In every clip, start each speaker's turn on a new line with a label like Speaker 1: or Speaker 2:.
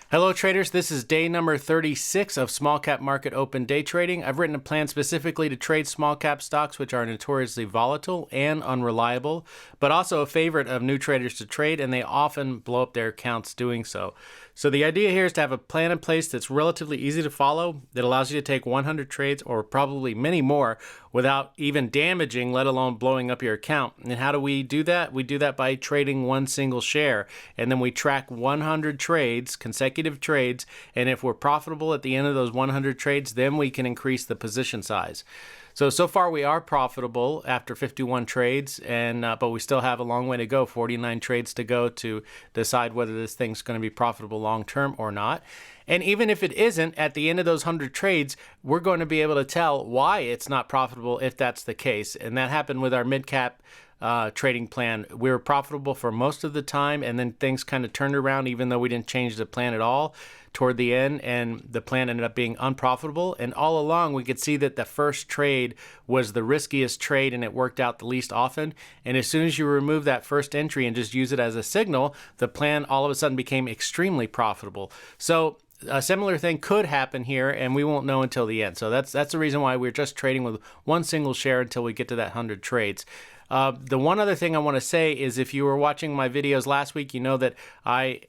Speaker 1: Hello traders, this is day number 36 of small cap market open day trading. I've written a plan specifically to trade small cap stocks which are notoriously volatile and unreliable, but also a favorite of new traders to trade, and they often blow up their accounts doing so. So the idea here is to have a plan in place that's relatively easy to follow, that allows you to take 100 trades or probably many more without even damaging, let alone blowing up your account. And how do we do that? We do that by trading one single share, and then we track 100 trades, consecutive trades, and if we're profitable at the end of those 100 trades, then we can increase the position size. So far we are profitable after 51 trades, and but we still have a long way to go, 49 trades to go to decide whether this thing's going to be profitable long term or not. And even if it isn't, at the end of those 100 trades, we're going to be able to tell why it's not profitable if that's the case. And that happened with our mid-cap trading plan. We were profitable for most of the time, and then things kind of turned around even though we didn't change the plan at all toward the end, and the plan ended up being unprofitable. And all along we could see that the first trade was the riskiest trade and it worked out the least often. And as soon as you remove that first entry and just use it as a signal, the plan all of a sudden became extremely profitable. So a similar thing could happen here, and we won't know until the end. So that's the reason why we're just trading with one single share until we get to that 100 trades. The one other thing I want to say is, if you were watching my videos last week, you know that I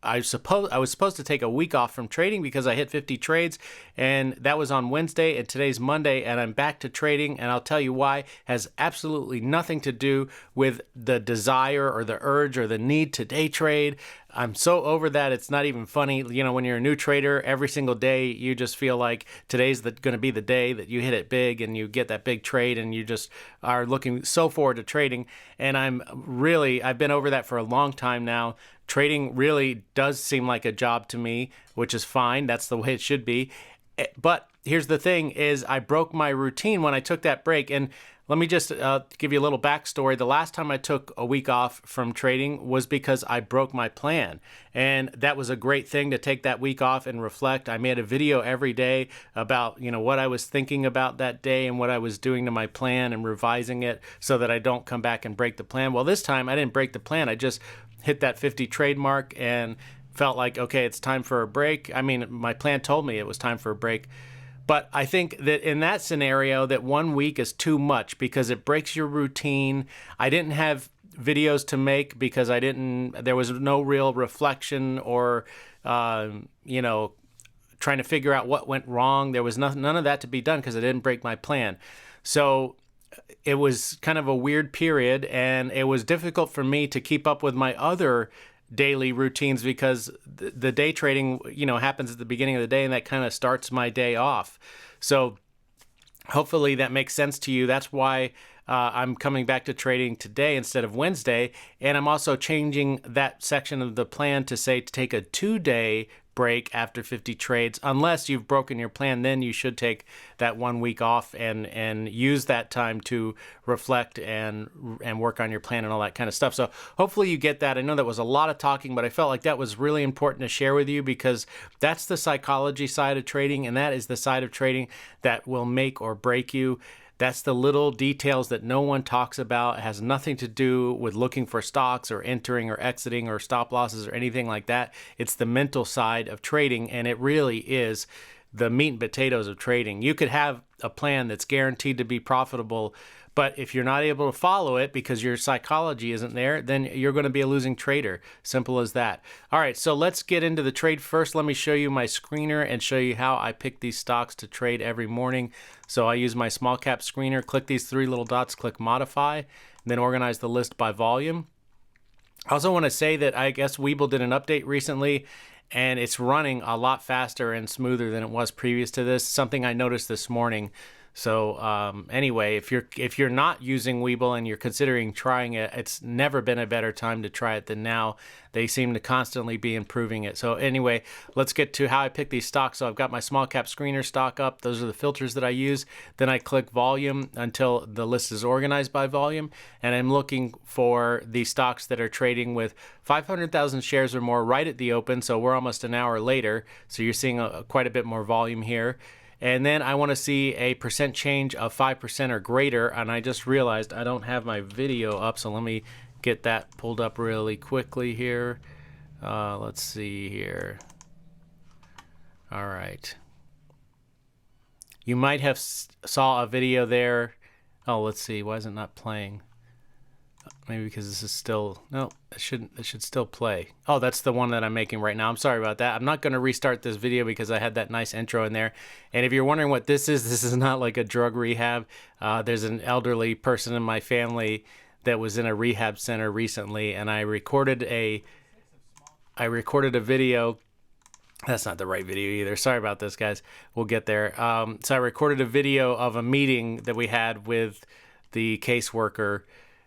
Speaker 1: was supposed to take a week off from trading because I hit 50 trades, and that was on Wednesday, and today's Monday, and I'm back to trading, and I'll tell you why. It has absolutely nothing to do with the desire or the urge or the need to day trade. I'm so over that, it's not even funny. You know, when you're a new trader, every single day you just feel like today's going to be the day that you hit it big and you get that big trade, and you just are looking so forward to trading. And I've been over that for a long time now. Trading really does seem like a job to me, which is fine. That's the way it should be. But here's the thing is, I broke my routine when I took that break. And let me just give you a little backstory. The last time I took a week off from trading was because I broke my plan. And that was a great thing, to take that week off and reflect. I made a video every day about, what I was thinking about that day and what I was doing to my plan and revising it so that I don't come back and break the plan. Well, this time I didn't break the plan. I just hit that 50 trade mark and felt like, okay, it's time for a break. I mean, my plan told me it was time for a break. But I think that in that scenario, that 1 week is too much because it breaks your routine. I didn't have videos to make because there was no real reflection or, trying to figure out what went wrong. There was none of that to be done because I didn't break my plan. So it was kind of a weird period, and it was difficult for me to keep up with my other daily routines because the day trading, happens at the beginning of the day, and that kind of starts my day off. So hopefully that makes sense to you. That's why I'm coming back to trading today instead of Wednesday. And I'm also changing that section of the plan to say to take a 2-day break after 50 trades. Unless you've broken your plan, then you should take that 1 week off and use that time to reflect and work on your plan and all that kind of stuff. So hopefully you get that. I know that was a lot of talking, but I felt like that was really important to share with you because that's the psychology side of trading, and that is the side of trading that will make or break you. That's the little details that no one talks about. It has nothing to do with looking for stocks or entering or exiting or stop losses or anything like that. It's the mental side of trading, and it really is the meat and potatoes of trading. You could have a plan that's guaranteed to be profitable, but if you're not able to follow it because your psychology isn't there, then you're going to be a losing trader. Simple as that. All right, so let's get into the trade first. Let me show you my screener and show you how I pick these stocks to trade every morning. So I use my small cap screener, click these three little dots, click modify, and then organize the list by volume. I also want to say that I guess Webull did an update recently, and it's running a lot faster and smoother than it was previous to this, something I noticed this morning. So anyway, if you're not using Webull and you're considering trying it, it's never been a better time to try it than now. They seem to constantly be improving it. So anyway, let's get to how I pick these stocks. So I've got my small cap screener stock up. Those are the filters that I use. Then I click volume until the list is organized by volume. And I'm looking for the stocks that are trading with 500,000 shares or more right at the open. So we're almost an hour later. So you're seeing quite a bit more volume here. And then I want to see a percent change of 5% or greater. And I just realized I don't have my video up, so let me get that pulled up really quickly here. Let's see here. All right. You might have saw a video there. Oh, let's see. Why is it not playing? Maybe because this is still... No, it should still play. Oh, that's the one that I'm making right now. I'm sorry about that. I'm not going to restart this video because I had that nice intro in there. And if you're wondering what this is not like a drug rehab. There's an elderly person in my family that was in a rehab center recently, and I recorded a video. That's not the right video either. Sorry about this, guys. We'll get there. So I recorded a video of a meeting that we had with the caseworker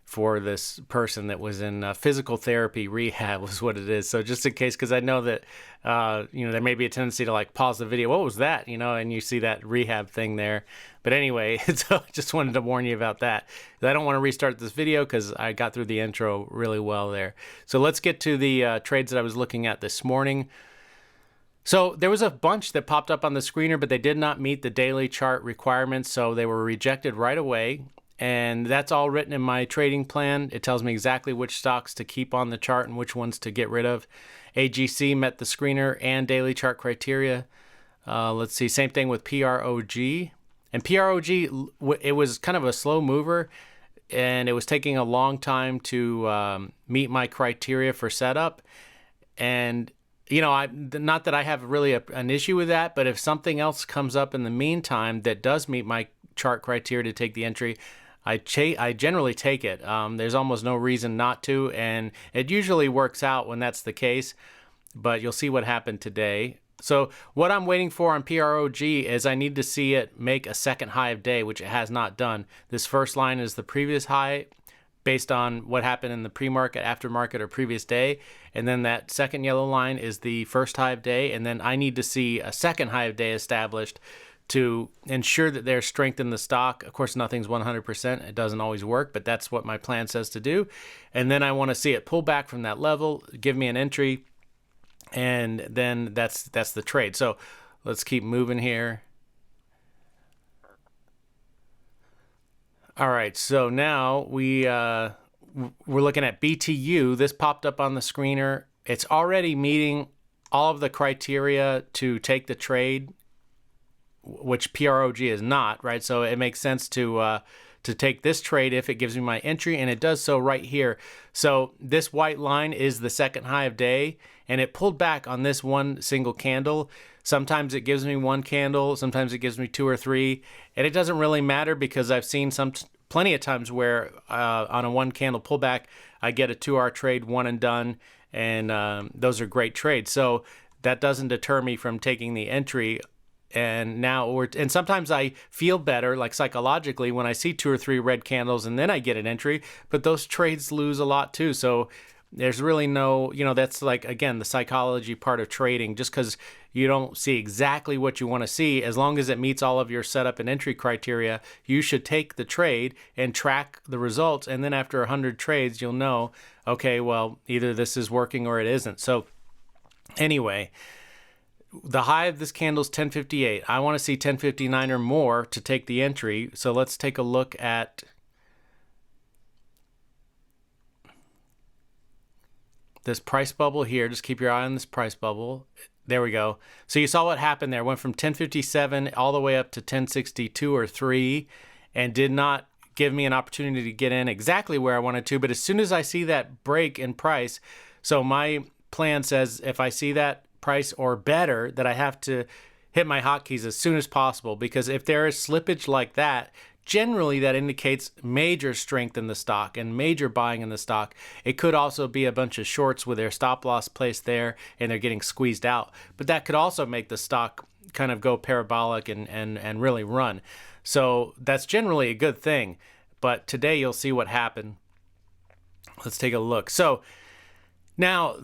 Speaker 1: for this person that was in physical therapy rehab was what it is. So just in case, because I know that, there may be a tendency to like pause the video. What was that? And you see that rehab thing there. But anyway, so I just wanted to warn you about that. I don't want to restart this video because I got through the intro really well there. So let's get to the trades that I was looking at this morning. So there was a bunch that popped up on the screener, but they did not meet the daily chart requirements, so they were rejected right away. And that's all written in my trading plan. It tells me exactly which stocks to keep on the chart and which ones to get rid of. AGC met the screener and daily chart criteria. Let's see, same thing with PROG. And PROG, it was kind of a slow mover, and it was taking a long time to meet my criteria for setup. And not that I have really an issue with that, but if something else comes up in the meantime that does meet my chart criteria to take the entry, I generally take it. There's almost no reason not to, and it usually works out when that's the case, but you'll see what happened today. So what I'm waiting for on PROG is I need to see it make a second high of day, which it has not done. This first line is the previous high based on what happened in the pre-market, aftermarket, or previous day. And then that second yellow line is the first high of day. And then I need to see a second high of day established to ensure that there's strength in the stock. Of course, nothing's 100%. It doesn't always work, but that's what my plan says to do. And then I want to see it pull back from that level, give me an entry, and then that's the trade. So let's keep moving here. All right, so now we're looking at BTU. This popped up on the screener. It's already meeting all of the criteria to take the trade, which PROG is not, right? So it makes sense to take this trade if it gives me my entry, and it does so right here. So this white line is the second high of day, and it pulled back on this one single candle. Sometimes it gives me one candle, sometimes it gives me two or three, and it doesn't really matter because I've seen plenty of times where on a one candle pullback, I get a 2-hour trade, one and done, and those are great trades. So that doesn't deter me from taking the entry. And sometimes I feel better, like psychologically, when I see 2 or 3 red candles and then I get an entry, but those trades lose a lot too. So there's really no, that's like, again, the psychology part of trading. Just because you don't see exactly what you want to see, as long as it meets all of your setup and entry criteria, you should take the trade and track the results. And then after 100 trades, you'll know, okay, well, either this is working or it isn't. So anyway, the high of this candle is 1058. I want to see 1059 or more to take the entry. So let's take a look at this price bubble here. Just keep your eye on this price bubble. There we go. So you saw what happened there. It went from 1057 all the way up to 1062 or 3 and did not give me an opportunity to get in exactly where I wanted to. But as soon as I see that break in price, so my plan says if I see that price or better, that I have to hit my hotkeys as soon as possible, because if there is slippage like that, generally that indicates major strength in the stock and major buying in the stock. It could also be a bunch of shorts with their stop loss placed there and they're getting squeezed out, but that could also make the stock kind of go parabolic and really run. So that's generally a good thing, but today you'll see what happened. Let's take a look. So now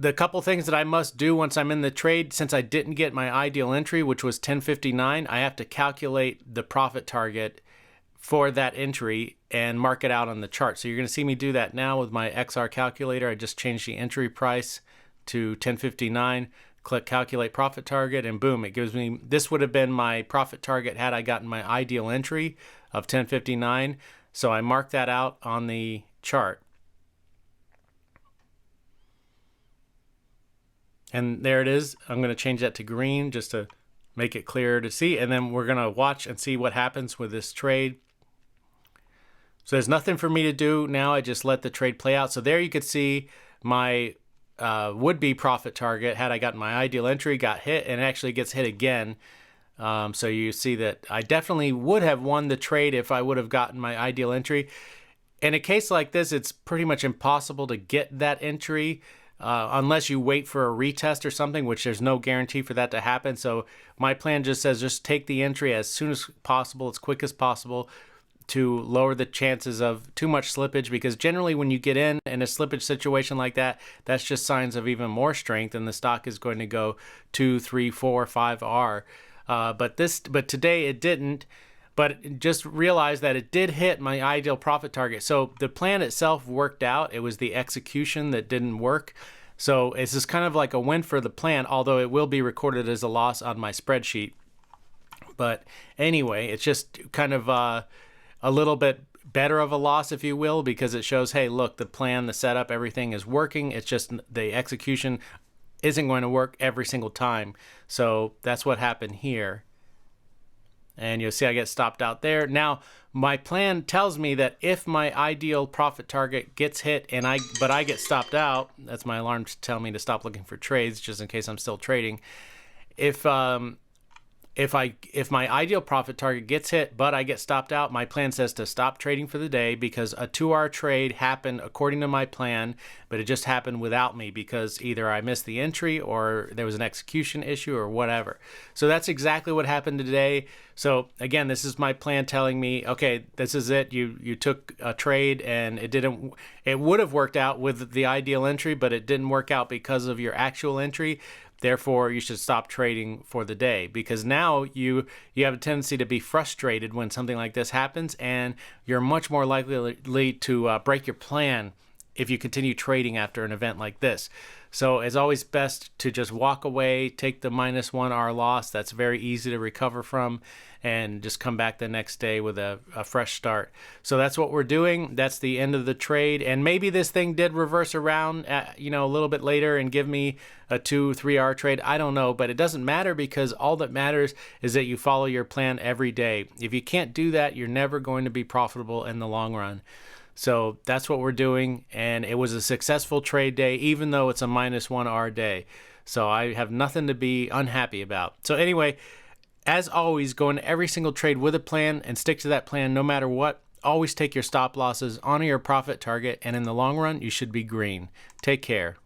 Speaker 1: the couple things that I must do once I'm in the trade, since I didn't get my ideal entry, which was 1059, I have to calculate the profit target for that entry and mark it out on the chart. So you're going to see me do that now with my XR calculator. I just changed the entry price to 1059, click calculate profit target, and boom, it gives me, this would have been my profit target had I gotten my ideal entry of 1059. So I mark that out on the chart. And there it is. I'm going to change that to green just to make it clearer to see. And then we're going to watch and see what happens with this trade. So there's nothing for me to do now. I just let the trade play out. So there you could see my would-be profit target had I gotten my ideal entry, got hit, and it actually gets hit again. So you see that I definitely would have won the trade if I would have gotten my ideal entry. In a case like this, it's pretty much impossible to get that entry unless you wait for a retest or something, which there's no guarantee for that to happen. So my plan just says just take the entry as soon as possible, as quick as possible, to lower the chances of too much slippage, because generally when you get in a slippage situation like that, that's just signs of even more strength, and the stock is going to go 2, 3, 4, 5R. But today it didn't. But just realize that it did hit my ideal profit target. So the plan itself worked out. It was the execution that didn't work. So it's just kind of like a win for the plan, although it will be recorded as a loss on my spreadsheet. But anyway, it's just kind of a little bit better of a loss, if you will, because it shows, hey, look, the plan, the setup, everything is working. It's just the execution isn't going to work every single time. So that's what happened here. And you'll see I get stopped out there. Now, my plan tells me that if my ideal profit target gets hit but I get stopped out, that's my alarm to tell me to stop looking for trades, just in case I'm still trading. If my ideal profit target gets hit, but I get stopped out, my plan says to stop trading for the day, because a 2R trade happened according to my plan, but it just happened without me because either I missed the entry or there was an execution issue or whatever. So that's exactly what happened today. So again, this is my plan telling me, okay, this is it. You took a trade and it would have worked out with the ideal entry, but it didn't work out because of your actual entry. Therefore, you should stop trading for the day, because now you have a tendency to be frustrated when something like this happens, and you're much more likely to break your plan if you continue trading after an event like this. So it's always best to just walk away, take the -1R loss. That's very easy to recover from, and just come back the next day with a fresh start. So that's what we're doing. That's the end of the trade. And maybe this thing did reverse around a little bit later and give me a 2, 3R trade. I don't know, but it doesn't matter, because all that matters is that you follow your plan every day. If you can't do that, you're never going to be profitable in the long run. So that's what we're doing, and it was a successful trade day, even though it's a -1R day. So I have nothing to be unhappy about. So anyway, as always, go into every single trade with a plan and stick to that plan no matter what. Always take your stop losses, honor your profit target, and in the long run, you should be green. Take care.